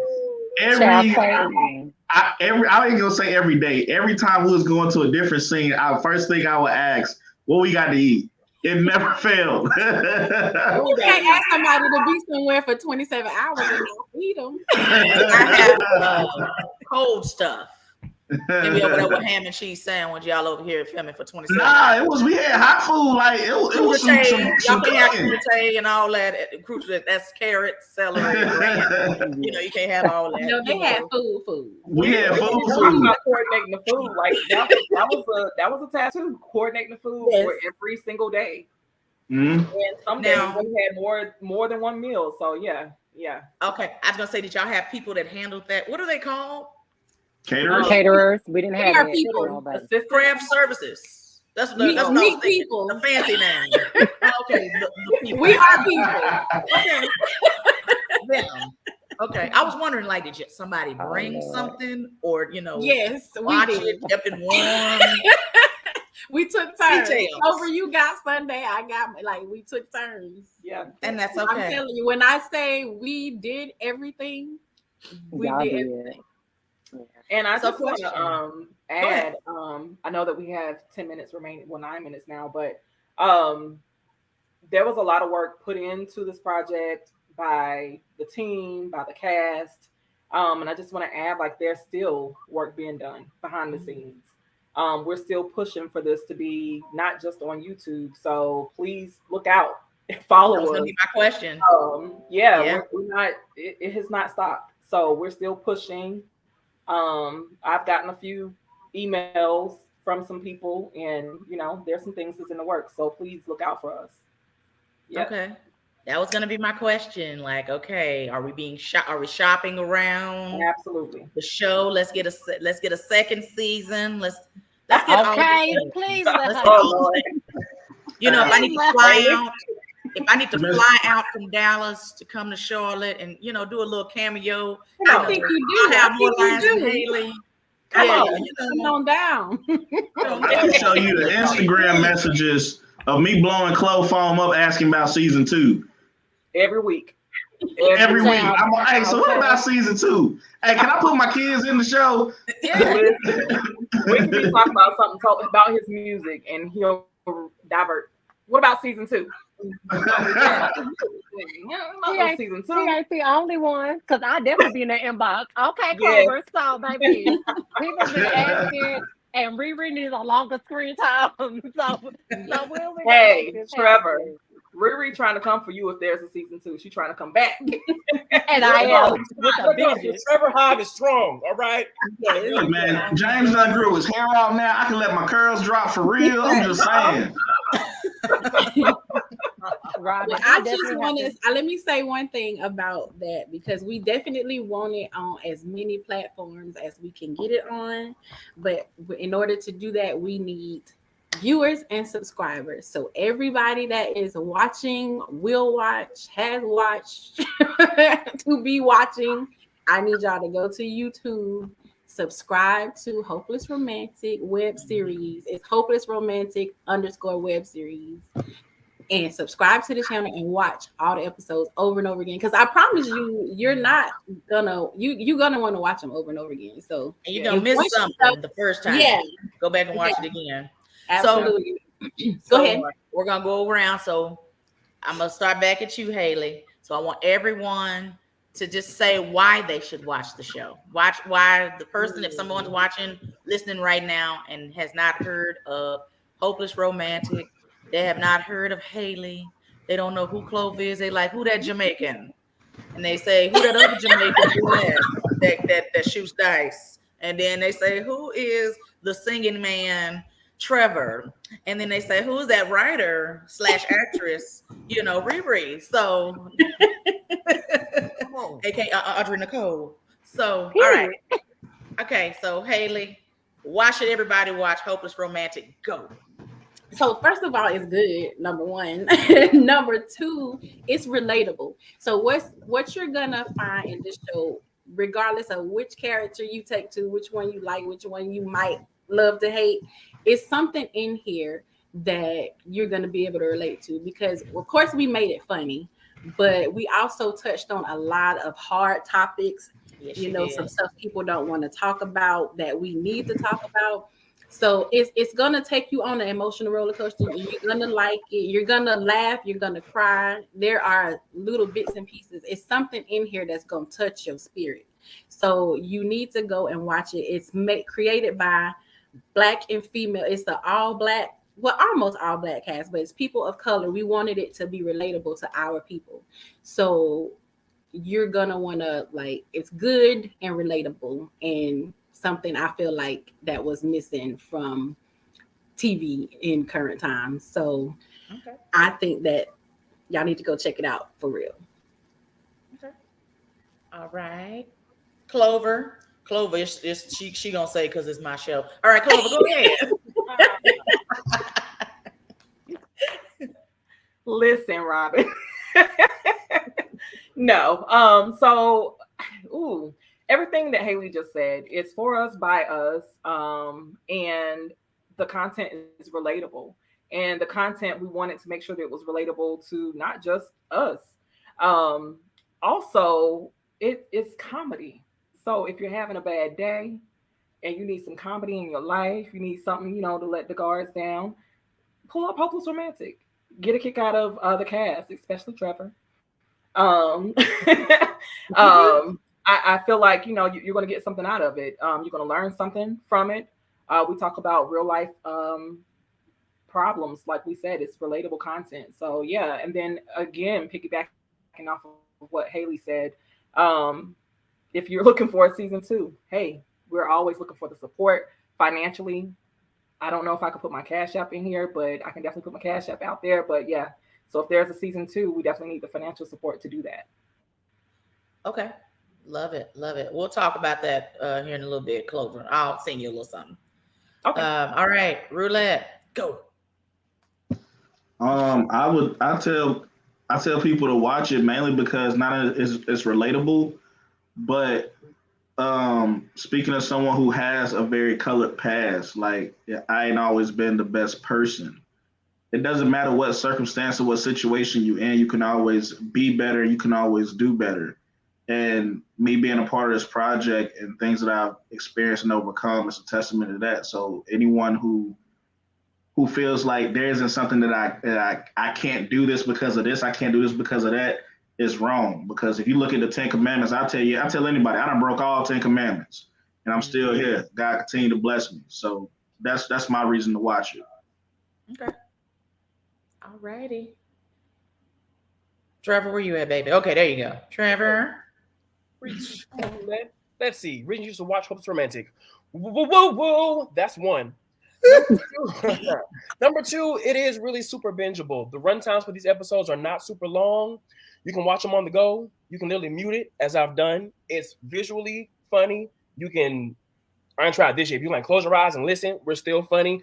I ain't gonna say every day. Every time we was going to a different scene, first thing I would ask, what we got to eat? It never failed. You can't ask somebody to be somewhere for 27 hours and not feed them. I have cold stuff. Maybe over there with ham and cheese sandwich. Y'all over here filming for 27 hours. We had hot food. Like it was some Y'all can have cooking. crudité and all that. That's carrots, celery, you know, you can't have all that. No, they had food. We had Talking food. about coordinating the food, like that was a tattoo. Coordinating the food for every single day. Mm-hmm. And some days we had more than one meal. So yeah. Okay, I was gonna say, did y'all have people that handled that? What are they called? Caterers. We didn't have people. Craft services. That's people. The fancy name. Okay, the people. We are people. Okay. Them. Okay, I was wondering, like, did somebody bring something, or Yes, we watch did. it, kept it warm? We took turns. Details. Over you got Sunday, I got we took turns. Yeah, and that's I'm okay. telling you, when I say we did everything, we did everything. And I So just want to add, I know that we have 10 minutes remaining, 9 minutes now, but there was a lot of work put into this project by the team, by the cast. And I just want to add, there's still work being done behind the scenes. We're still pushing for this to be not just on YouTube. So please look out and follow us. That's gonna be my question. We're not, it has not stopped. So we're still pushing. I've gotten a few emails from some people, and there's some things that's in the works. So please look out for us. Yep. Okay, that was gonna be my question. Okay, are we being Are we shopping around? Absolutely. The show. Let's get a second season. Let's get all please. if I need to fly out. If I need to fly out from Dallas to come to Charlotte and do a little cameo, I think you do. I'll have more lines than Haley. Come on down. I'll show you the Instagram messages of me blowing Chloe phone up asking about season 2. Every week. every week. I'm like, hey, so what about season 2? Hey, can I put my kids in the show? We can be talking about something about his music, and he'll divert. What about season 2? Season 2. He ain't the only one, because I definitely be in the inbox. Okay, Clover, so baby, people been asking, and Riri needs a longer screen time. So we'll hey, Trevor, Riri trying to come for you if there's a season 2. She's trying to come back. And I am with a vengeance. Trevor Hive is strong, all right? Look, man, James done grew his hair out now. I can let my curls drop for real. I'm just saying. Robin, I just want to let me say one thing about that, because we definitely want it on as many platforms as we can get it on. But in order to do that, we need viewers and subscribers. So everybody that is watching, will watch, has watched, to be watching, I need y'all to go to YouTube, subscribe to Hopeless Romantic web series. It's Hopeless Romantic _web series. And subscribe to the channel and watch all the episodes over and over again. Because I promise you, you're not gonna you're gonna want to watch them over and over again. So and you're gonna miss something the first time. Yeah, go back and watch it again. Absolutely. So, go ahead. We're gonna go around. So I'm gonna start back at you, Haley. So I want everyone to just say why they should watch the show. Watch why the person, if someone's watching, listening right now, and has not heard of Hopeless Romantic. They have not heard of Haley. They don't know who Clove is. They like, who that Jamaican? And they say, who that other Jamaican that shoots dice? And then they say, who is the singing man, Trevor? And then they say, who's that writer / actress, Riri? So, aka Audrey Nicole. So, all right. Okay, so Haley, why should everybody watch Hopeless Romantic? Go. So first of all, it's good. Number one. Number two, it's relatable. So what you're gonna find in this show, regardless of which character you take to, which one you like, which one you might love to hate, is something in here that you're gonna be able to relate to. Because of course we made it funny, but we also touched on a lot of hard topics. Yes, some stuff people don't want to talk about that we need to talk about. So it's gonna take you on an emotional roller coaster. You're gonna like it. You're gonna laugh. You're gonna cry. There are little bits and pieces. It's something in here that's gonna touch your spirit. So you need to go and watch it. It's created by Black and female. It's the all Black, well, almost all Black cast, but it's people of color. We wanted it to be relatable to our people. So you're gonna wanna it's good and relatable, and something I feel like that was missing from TV in current times. So I think that y'all need to go check it out for real. Okay. All right. Clover, she gonna say because it's my show. All right, Clover, go ahead. Listen, Robin. No. So everything that Haley just said is for us, by us, and the content is relatable. And the content, we wanted to make sure that it was relatable to not just us. Also, it's comedy. So if you're having a bad day and you need some comedy in your life, you need something, to let the guards down, pull up Hopeless Romantic. Get a kick out of the cast, especially Trevor. I feel like, you're going to get something out of it. You're going to learn something from it. We talk about real life problems. Like we said, it's relatable content. So, yeah. And then, again, piggybacking off of what Haley said, if you're looking for a season 2, hey, we're always looking for the support financially. I don't know if I can put my Cash App in here, but I can definitely put my Cash App out there. But, yeah. So if there's a season 2, we definitely need the financial support to do that. Okay. Love it. We'll talk about that here in a little bit, Clover. I'll send you a little something. Okay. All right, Roulette, go. I tell people to watch it mainly because not it's relatable, but speaking of someone who has a very colored past, I ain't always been the best person. it doesn't matter what circumstance or what situation you're in, you can always be better. You can always do better. And me being a part of this project and things that I've experienced and overcome is a testament to that. So anyone who feels like there isn't something that I can't do this because of this, I can't do this because of that, is wrong. Because if you look at the 10 Commandments, I tell anybody, I done broke all 10 Commandments and I'm still here. God continue to bless me. So that's my reason to watch it. Okay. All righty. Trevor, where you at, baby? Okay, there you go. Trevor. Let's see. Reason used to watch Hopeless Romantic. Whoa. That's one. Number two, it is really super bingeable. The runtimes for these episodes are not super long. You can watch them on the go. You can literally mute it, as I've done. It's visually funny. You can, I ain't tried this yet. If you like close your eyes and listen, we're still funny.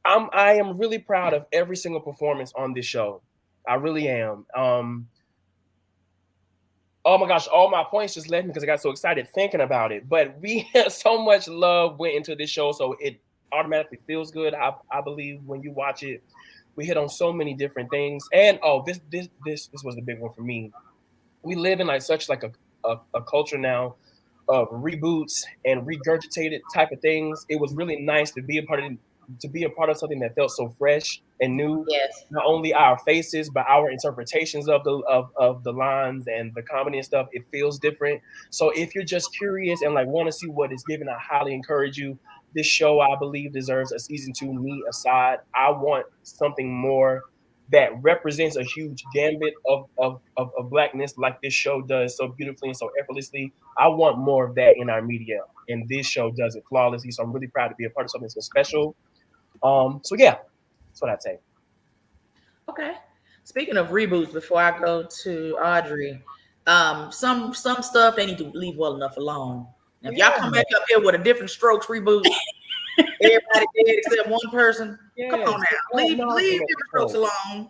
I am really proud of every single performance on this show. I really am. Oh my gosh, all my points just left me because I got so excited thinking about it. But so much love went into this show, so it automatically feels good. I believe when you watch it, we hit on so many different things. And this was the big one for me. We live in like such like a culture now of reboots and regurgitated type of things. It was really nice to be a part of something that felt so fresh and new. Yes. Not only our faces, but our interpretations of the lines and the comedy and stuff. It feels different. So if you're just curious and like want to see what it's given, I highly encourage you. This show, I believe, deserves a season 2, me aside. I want something more that represents a huge gambit of blackness like this show does so beautifully and so effortlessly. I want more of that in our media. And this show does it flawlessly. So I'm really proud to be a part of something so special. So yeah, that's what I'd say. Okay. Speaking of reboots, before I go to Audrey, some stuff they need to leave well enough alone. Now, if y'all come back up here with a Different Strokes reboot, everybody dead except one person. Yes. Come on now, leave Different Strokes alone.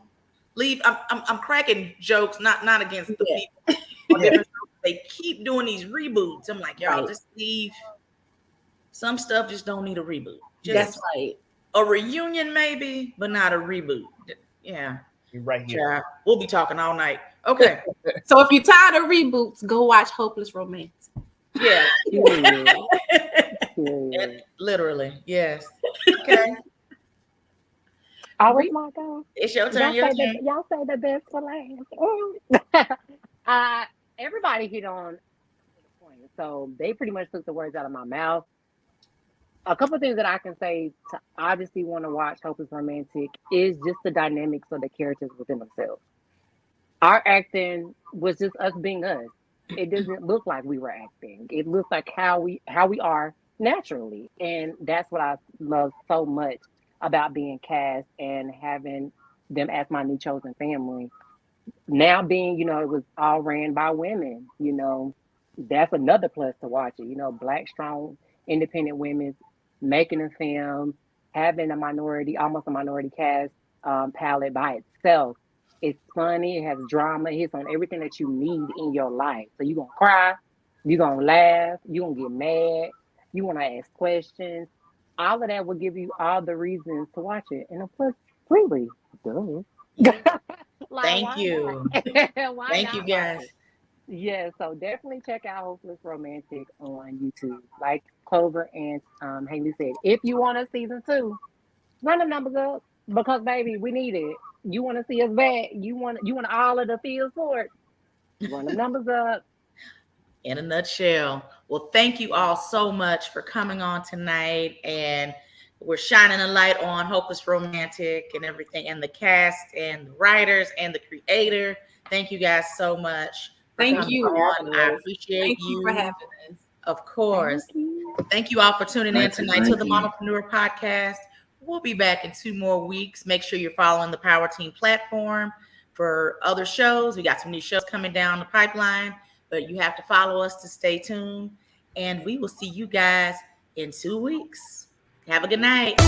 Leave. I'm cracking jokes, not against the people. On Different Strokes. They keep doing these reboots. I'm like, y'all just leave. Some stuff just don't need a reboot. That's right. A reunion maybe, but not a reboot. Yeah. You're right here. Yeah. We'll be talking all night. Okay. So if you're tired of reboots, go watch Hopeless Romance. Yeah. Literally. Yes. Okay. Oh, it's my go. It's your turn. Y'all say the best for last. Everybody hit on the point. So they pretty much took the words out of my mouth. A couple of things that I can say to obviously want to watch Hopeless Romantic is just the dynamics of the characters within themselves. Our acting was just us being us. It doesn't look like we were acting. It looks like how we are naturally. And that's what I love so much about being cast and having them as my new chosen family. Now being, it was all ran by women, that's another plus to watch it. Black, strong, independent women making a film, having almost a minority cast palette by itself. It's funny, it has drama, it hits on everything that you need in your life. So you're going to cry, you're going to laugh, you're going to get mad, you want to ask questions. All of that will give you all the reasons to watch it. And of course, completely. Thank you. Thank you, guys. Yeah, so definitely check out Hopeless Romantic on YouTube. Like Clover and Haley said, if you want a season 2, run the numbers up because baby, we need it. You want to see us back? You want all of the field sports? Run the numbers up. In a nutshell. Well, thank you all so much for coming on tonight, and we're shining a light on Hopeless Romantic and everything, and the cast and the writers and the creator. Thank you guys so much. Thank you. I appreciate you for having us. Of course. Thank you all for tuning in tonight to the Mamaprenuer Podcast. We'll be back in 2 more weeks. Make sure you're following the Power Team platform for other shows. We got some new shows coming down the pipeline, but you have to follow us to stay tuned. And we will see you guys in 2 weeks. Have a good night.